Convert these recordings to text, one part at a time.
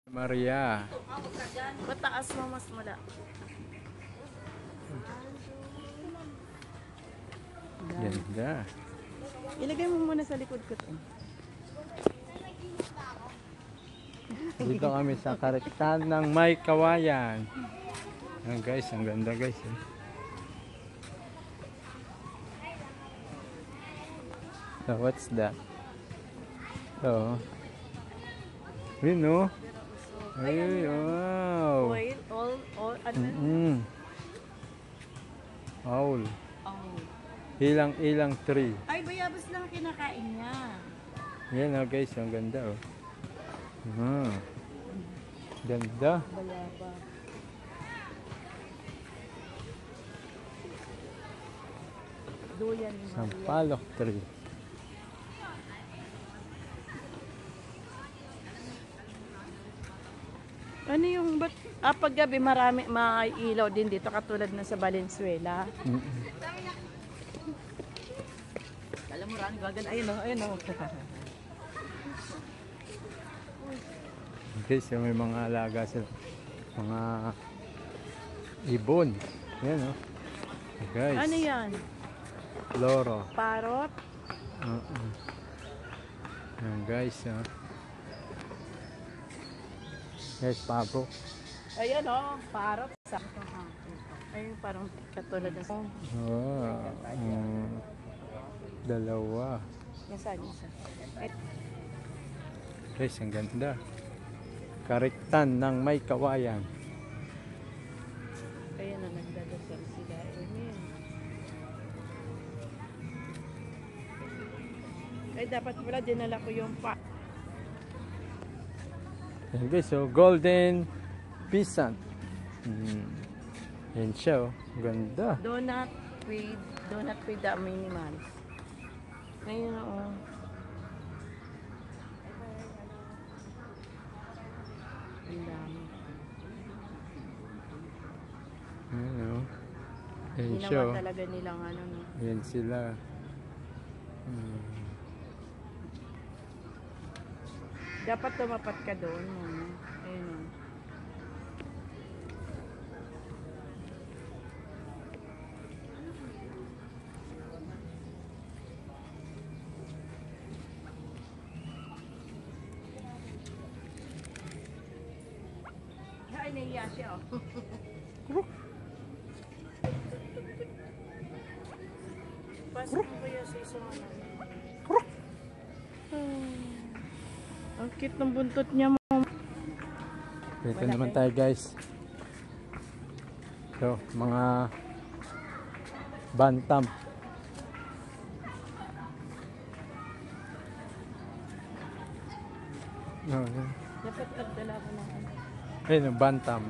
Maria. Mataas mo mas mula. Ganda. Ilagay mo muna sa likod ko to. Dito kami sa Karektan ng May Kawayan. Ayan guys, ang ganda guys. So what's that? So, yun no? Ay, wow. Oil, all, ano? Owl. Oh. Ilang tree. Ay, bayabas lang kinakain niya. Yan oh guys, ang ganda oh. Ganda. Bayaba. Duyan ni Maria. Sampalok tree. Ano yung ba't paggabi marami mailaw din dito katulad na sa Valenzuela. Alam mo rani gagan ayun oh. Guys, may mga alaga sila. Mga ibon. Yan oh. Guys. Ano yan? Loro. Parot? Yan guys oh. Guys, pabo. Ayan oh, parot sa ayun parang katulad na sa dalawa. Nasaan? Guys, ang ganda. Karektan ng May Kawayan. Ayan na nagdadasal sila. Amen. Ay, dapat pala dinala ko yung Yan guys, so golden peasant. Yan siya oh. Ganda. donut with the minimals. Ngayon oh. Ang dami. Yan oh. Yan siya Ginawa oh. talaga nilang ano no. Yan sila. Dapat tumapat ka doon. Ayun o. Ay, nahiya siya o. Pasok mo kaya sa isang ano. Ang cute ng buntot niya mo. Dito naman tayo guys. So, mga bantam. Dapat nagdala ko na. Ayun, bantam.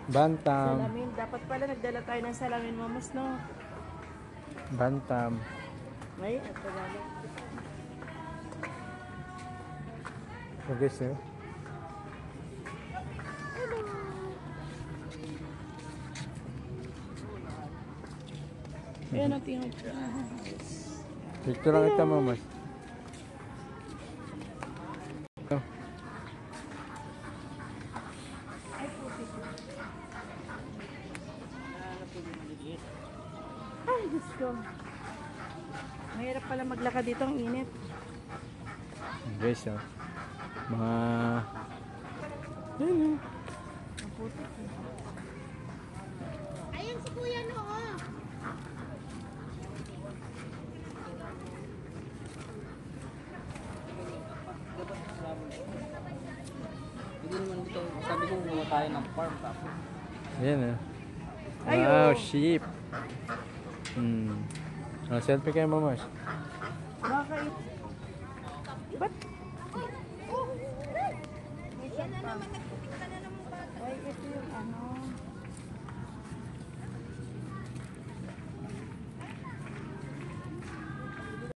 Bantam. Salamin. Dapat pala nagdala tayo ng salamin mo, mas no? Bantam. Ay, at talaga. So guys, eh. Ayan ang tingin ko. Picture lang kita mo, mas. Ay, Diyos ko. Mahirap pala maglakad dito, ang init. Guys, oh. Mga... Ayun, oh. Ang putik. Ayun si Kuya Noo. Hindi naman dito, sabi ko gumawa tayo ng farm tapos. Ayan, oh. Ay, Wow, oh. sheep. Oh, selfie kayo, mamas. Bakit? Ba't? Ay, ito yung ano.